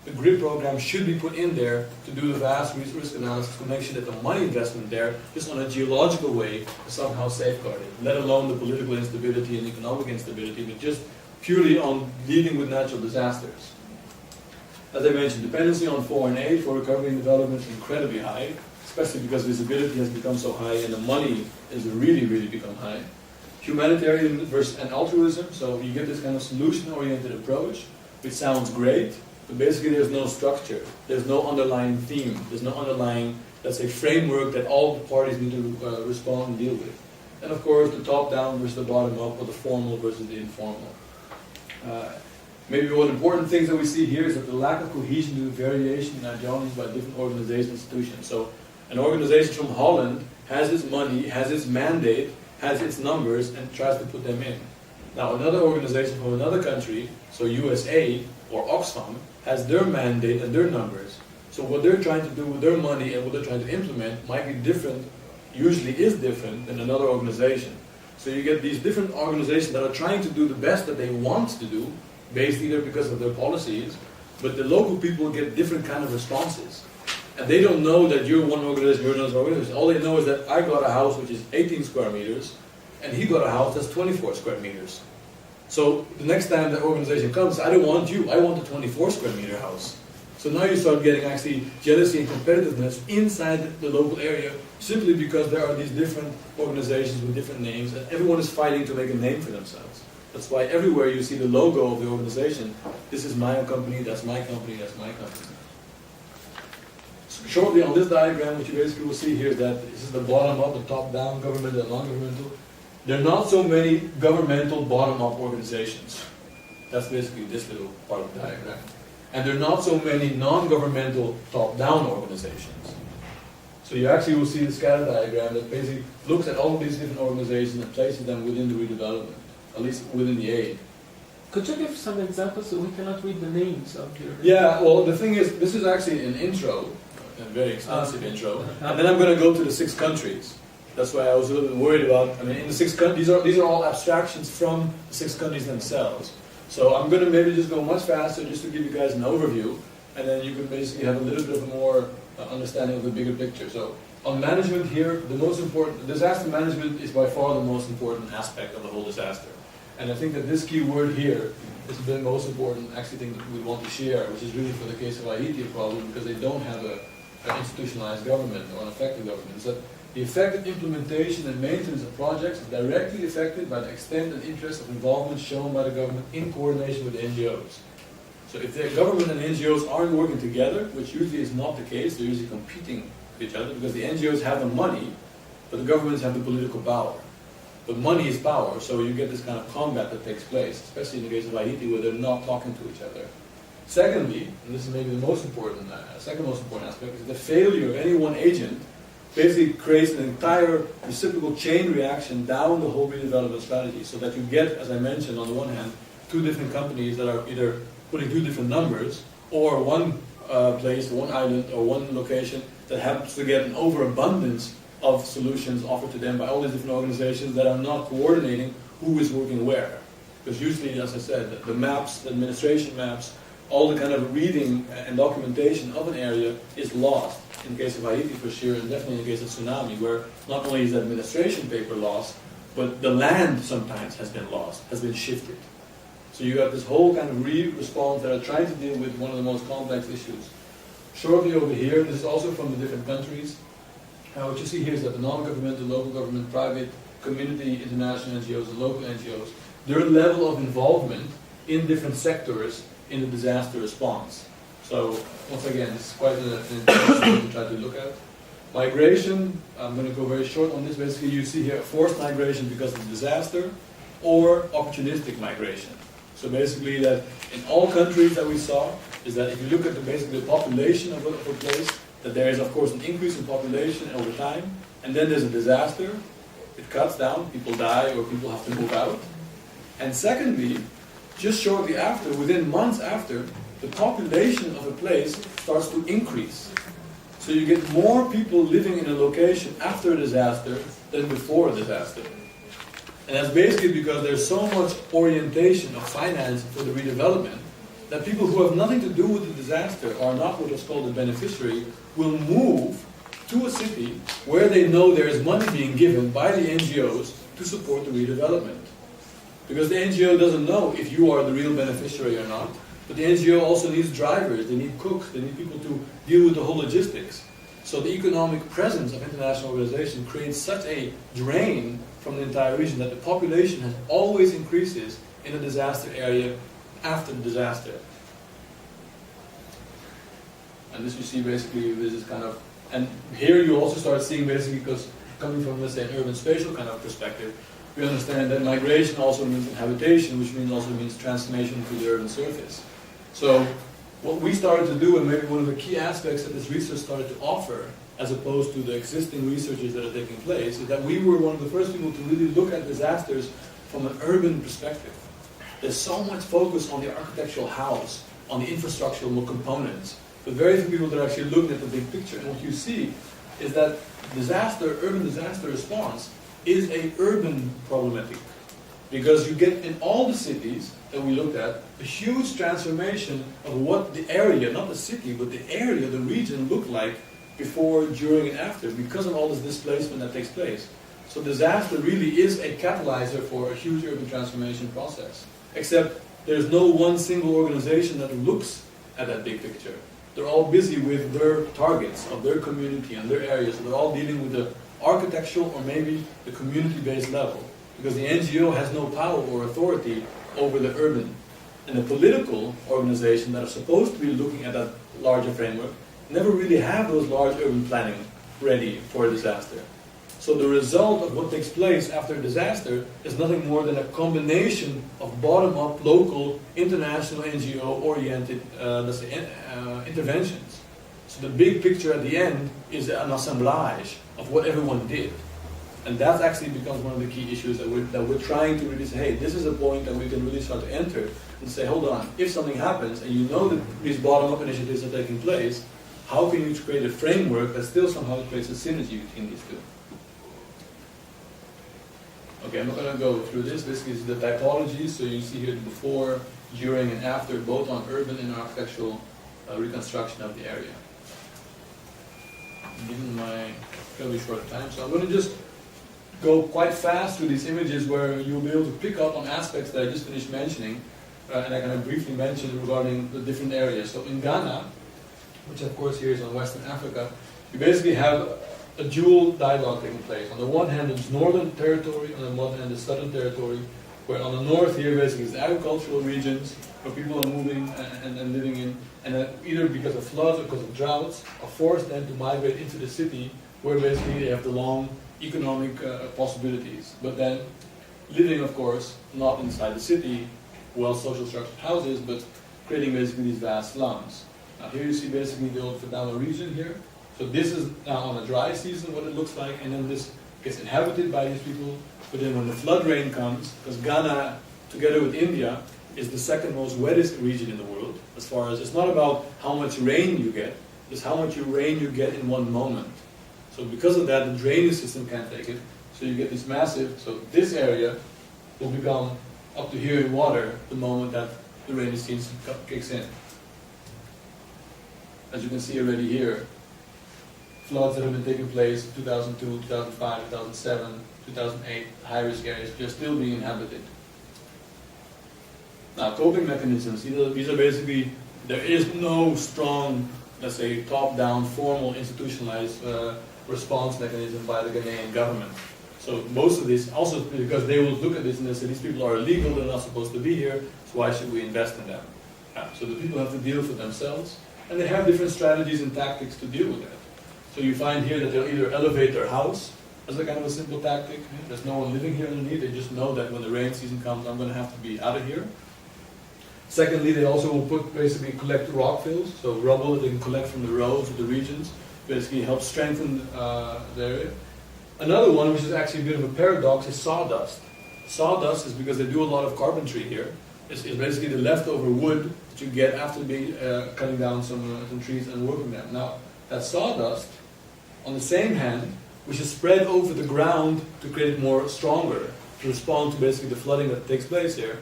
the GRID program should be put in there to do the vast risk analysis to make sure that the money investment there, just on a geological way, is somehow safeguarded, let alone the political instability and economic instability, but just purely on dealing with natural disasters. As I mentioned, dependency on foreign aid for recovery and development is incredibly high, especially because visibility has become so high and the money has really, really become high. Humanitarian versus and altruism, so you get this kind of solution-oriented approach, which sounds great, but basically there's no structure, there's no underlying theme, there's no underlying, let's say, framework that all the parties need to respond and deal with. And of course, the top-down versus the bottom-up, or the formal versus the informal. Maybe one of the important things that we see here is that the lack of cohesion due to variation in ideologies by different organizations and institutions. So an organization from Holland has its money, has its mandate, has its numbers, and tries to put them in. Now another organization from another country, so USA or Oxfam, has their mandate and their numbers. So what they're trying to do with their money and what they're trying to implement might be different, usually is different, than another organization. So you get these different organizations that are trying to do the best that they want to do, based either because of their policies, but the local people get different kind of responses. And they don't know that you're one organization, you're another organization. All they know is that I got a house which is 18 square meters, and he got a house that's 24 square meters. So the next time the organization comes, I don't want you, I want a 24 square meter house. So now you start getting actually jealousy and competitiveness inside the local area, simply because there are these different organizations with different names, and everyone is fighting to make a name for themselves. That's why everywhere you see the logo of the organization, this is my company, that's my company, that's my company. So shortly on this diagram, what you basically will see here is that this is the bottom-up, the top-down, governmental and non-governmental. There are not so many governmental bottom-up organizations. That's basically this little part of the diagram. And there are not so many non-governmental top-down organizations. So you actually will see the scatter diagram that basically looks at all of these different organizations and places them within the redevelopment, at least within the aid. Could you give some examples so we cannot read the names of your... Yeah, well the thing is, this is actually an intro, a very extensive intro, and then I'm going to go to the 6 countries. That's why I was a little bit worried about, I mean in the 6 countries, these are all abstractions from the 6 countries themselves. So I'm going to maybe just go much faster just to give you guys an overview, and then you can basically have a little bit of a more understanding of the bigger picture. So on management here, the most important, disaster management is by far the most important aspect of the whole disaster. And I think that this key word here is the most important actually thing that we want to share, which is really for the case of Haiti a problem, because they don't have an institutionalized government or an effective government. Is that the effective implementation and maintenance of projects is directly affected by the extent and interest of involvement shown by the government in coordination with the NGOs. So if the government and NGOs aren't working together, which usually is not the case, they're usually competing with each other, because the NGOs have the money, but the governments have the political power. But money is power, so you get this kind of combat that takes place, especially in the case of Haiti, where they're not talking to each other. Secondly, and this is maybe the most important, second most important aspect, is the failure of any one agent basically creates an entire reciprocal chain reaction down the whole redevelopment strategy, so that you get, as I mentioned, on the one hand, 2 different companies that are either putting 2 different numbers, or one place, one island, or one location that happens to get an overabundance of solutions offered to them by all these different organizations that are not coordinating who is working where. Because usually, as I said, the maps, the administration maps, all the kind of reading and documentation of an area is lost. In the case of Haiti for sure, and definitely in the case of tsunami, where not only is the administration paper lost, but the land sometimes has been lost, has been shifted. So you have this whole kind of response that are trying to deal with one of the most complex issues. Shortly over here, this is also from the different countries. What you see here is that the non-governmental, local government, private, community, international NGOs, and local NGOs, their level of involvement in different sectors in the disaster response. So, once again, this is quite an interesting thing to try to look at. Migration, I'm going to go very short on this. Basically, you see here forced migration because of the disaster, or opportunistic migration. So basically that in all countries that we saw, is that if you look at basically the population of a place, that there is of course an increase in population over time, and then there's a disaster, it cuts down, people die or people have to move out. And secondly, just shortly after, within months after, the population of a place starts to increase. So you get more people living in a location after a disaster than before a disaster. And that's basically because there's so much orientation of finance for the redevelopment that people who have nothing to do with the disaster, are not what is called a beneficiary, will move to a city where they know there is money being given by the NGOs to support the redevelopment. Because the NGO doesn't know if you are the real beneficiary or not, but the NGO also needs drivers, they need cooks, they need people to deal with the whole logistics. So the economic presence of international organization creates such a drain from the entire region that the population has always increases in a disaster area after the disaster. And this you see basically, this is kind of, and here you also start seeing basically, because coming from, let's say, an urban spatial kind of perspective, we understand that migration also means inhabitation, which also means transformation to the urban surface. So what we started to do, and maybe one of the key aspects that this research started to offer, as opposed to the existing researches that are taking place, is that we were one of the first people to really look at disasters from an urban perspective. There's so much focus on the architectural house, on the infrastructural components, but very few people that are actually looking at the big picture. And what you see is that urban disaster response is a urban problematic. Because you get in all the cities that we looked at, a huge transformation of what the area, not the city, but the area, the region looked like before, during, and after, because of all this displacement that takes place. So disaster really is a catalyzer for a huge urban transformation process. Except there's no one single organization that looks at that big picture. They're all busy with their targets of their community and their areas. So they're all dealing with the architectural or maybe the community-based level. Because the NGO has no power or authority over the urban. And the political organization that are supposed to be looking at that larger framework never really have those large urban planning ready for a disaster. So the result of what takes place after a disaster is nothing more than a combination of bottom-up, local, international, NGO-oriented interventions. So the big picture at the end is an assemblage of what everyone did. And that actually becomes one of the key issues that we're trying to really say, hey, this is a point that we can really start to enter and say, hold on, if something happens and you know that these bottom-up initiatives are taking place, how can you create a framework that still somehow creates a synergy between these two? Okay, I'm not going to go through this. This is the typology. So you see here the before, during, and after, both on urban and architectural reconstruction of the area. Given my fairly short time, so I'm going to just go quite fast through these images where you'll be able to pick up on aspects that I just finished mentioning, and I kind of briefly mentioned regarding the different areas. So in Ghana, which of course here is on Western Africa, you basically have a dual dialogue taking place. On the one hand, it's northern territory, on the other hand, the southern territory, where on the north here basically is the agricultural regions where people are moving and living in, and either because of floods or because of droughts, are forced then to migrate into the city, where basically they have the long economic possibilities. But then living, of course, not inside the city, well social structured houses, but creating basically these vast slums. Now here you see basically the old Fadama region here. So this is now on a dry season what it looks like, and then this gets inhabited by these people. But then when the flood rain comes, because Ghana, together with India, is the second most wettest region in the world, as far as, it's not about how much rain you get, it's how much rain you get in one moment. So because of that, the drainage system can't take it. So you get this massive, so this area will become up to here in water the moment that the rainy season kicks in. As you can see already here, floods that have been taking place in 2002, 2005, 2007, 2008, high-risk areas, they're still being inhabited. Now, coping mechanisms, these are basically, there is no strong, let's say, top-down, formal, institutionalized response mechanism by the Ghanaian government. So most of this, also because they will look at this and they say, these people are illegal, they're not supposed to be here, so why should we invest in them? So the people have to deal for themselves, and they have different strategies and tactics to deal with that. So you find here that they'll either elevate their house as a kind of a simple tactic. There's no one living here underneath, they just know that when the rain season comes, I'm going to have to be out of here. Secondly, they also will basically collect rock fills, so rubble that they can collect from the roads or the regions, basically help strengthen the area. Another one, which is actually a bit of a paradox, is sawdust. Sawdust is because they do a lot of carpentry here. It's basically the leftover wood that you get after cutting down some trees and working them. Now, that sawdust, on the same hand, which is spread over the ground to create it more stronger, to respond to basically the flooding that takes place here,